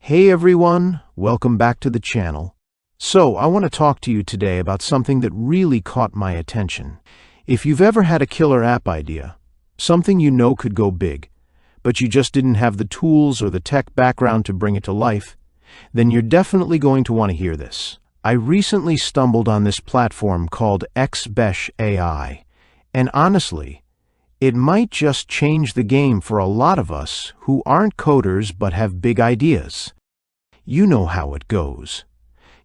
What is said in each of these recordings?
Hey everyone, welcome back to the channel. So, I want to talk to you today about something that really caught my attention. If you've ever had a killer app idea, something you know could go big, but you just didn't have the tools or the tech background to bring it to life, then you're definitely going to want to hear this. I recently stumbled on this platform called xBesh AI, and honestly, it might just change the game for a lot of us who aren't coders but have big ideas. You know how it goes.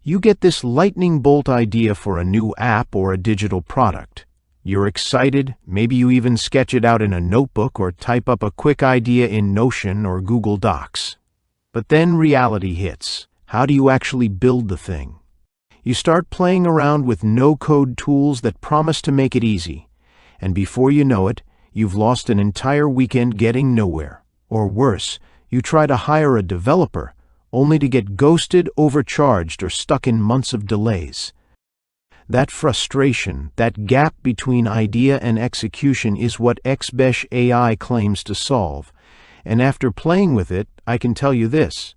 You get this lightning bolt idea for a new app or a digital product. You're excited, maybe you even sketch it out in a notebook or type up a quick idea in Notion or Google Docs. But then reality hits. How do you actually build the thing? You start playing around with no-code tools that promise to make it easy, and before you know it, you've lost an entire weekend getting nowhere. Or worse, you try to hire a developer, only to get ghosted, overcharged, or stuck in months of delays. That frustration, that gap between idea and execution is what xBesh AI claims to solve. And after playing with it, I can tell you this.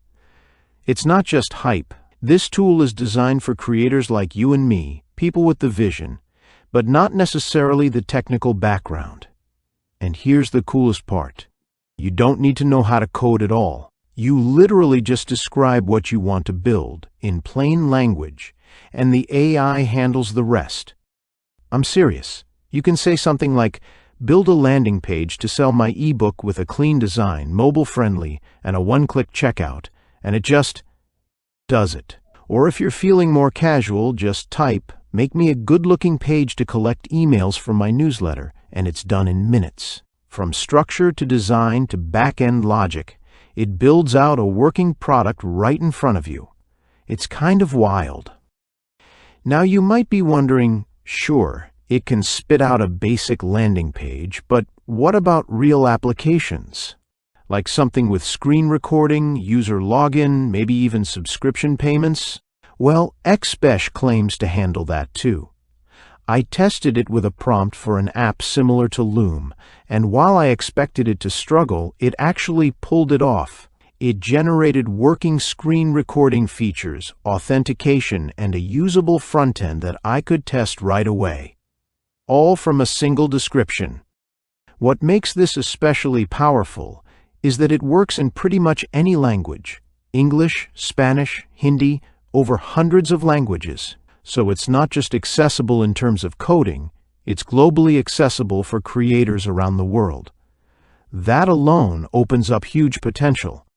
It's not just hype. This tool is designed for creators like you and me, people with the vision, but not necessarily the technical background. And here's the coolest part. You don't need to know how to code at all. You literally just describe what you want to build in plain language, and the AI handles the rest. I'm serious. You can say something like, build a landing page to sell my ebook with a clean design, mobile-friendly, and a one-click checkout, and it just does it. Or if you're feeling more casual, just type, make me a good-looking page to collect emails from my newsletter, and it's done in minutes. From structure to design to back-end logic, it builds out a working product right in front of you. It's kind of wild. Now you might be wondering, sure, it can spit out a basic landing page, but what about real applications? Like something with screen recording, user login, maybe even subscription payments? Well, xBesh claims to handle that too. I tested it with a prompt for an app similar to Loom, and while I expected it to struggle, it actually pulled it off. It generated working screen recording features, authentication, and a usable frontend that I could test right away. All from a single description. What makes this especially powerful is that it works in pretty much any language. English, Spanish, Hindi, over hundreds of languages. So it's not just accessible in terms of coding, it's globally accessible for creators around the world. That alone opens up huge potential.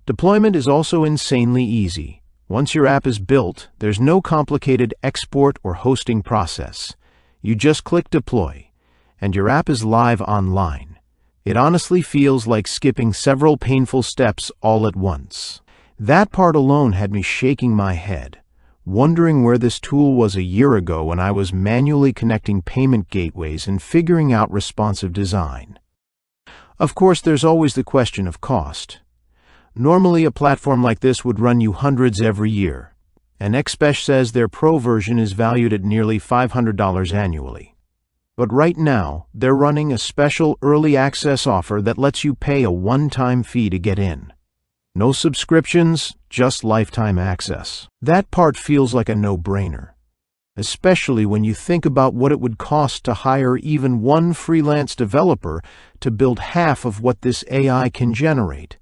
Deployment is also insanely easy. Once your app is built, there's no complicated export or hosting process. You just click deploy, and your app is live online. It honestly feels like skipping several painful steps all at once. That part alone had me shaking my head, wondering where this tool was a year ago when I was manually connecting payment gateways and figuring out responsive design. Of course, there's always the question of cost. Normally, a platform like this would run you hundreds every year, and xBesh says their Pro version is valued at nearly $500 annually. But right now, they're running a special early access offer that lets you pay a one-time fee to get in. No subscriptions, just lifetime access. That part feels like a no-brainer, especially when you think about what it would cost to hire even one freelance developer to build half of what this AI can generate.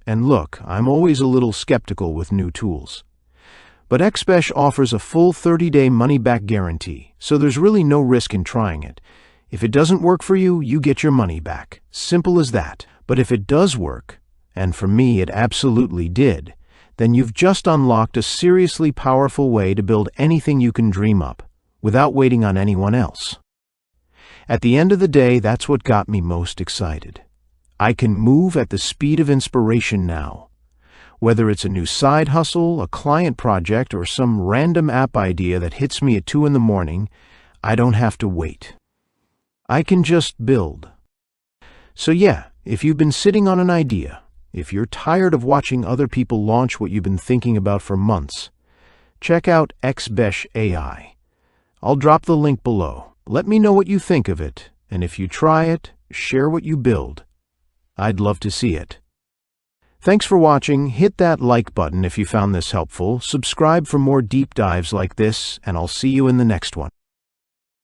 And look, I'm always a little skeptical with new tools. But xBesh offers a full 30-day money-back guarantee, so there's really no risk in trying it. If it doesn't work for you, you get your money back. Simple as that. But if it does work, and for me it absolutely did, then you've just unlocked a seriously powerful way to build anything you can dream up, without waiting on anyone else. At the end of the day, that's what got me most excited. I can move at the speed of inspiration now. Whether it's a new side hustle, a client project, or some random app idea that hits me at 2 in the morning, I don't have to wait. I can just build. So yeah, if you've been sitting on an idea, if you're tired of watching other people launch what you've been thinking about for months, check out xBesh AI. I'll drop the link below. Let me know what you think of it, and if you try it, share what you build. I'd love to see it. Thanks for watching. Hit that like button if you found this helpful, subscribe for more deep dives like this, and I'll see you in the next one.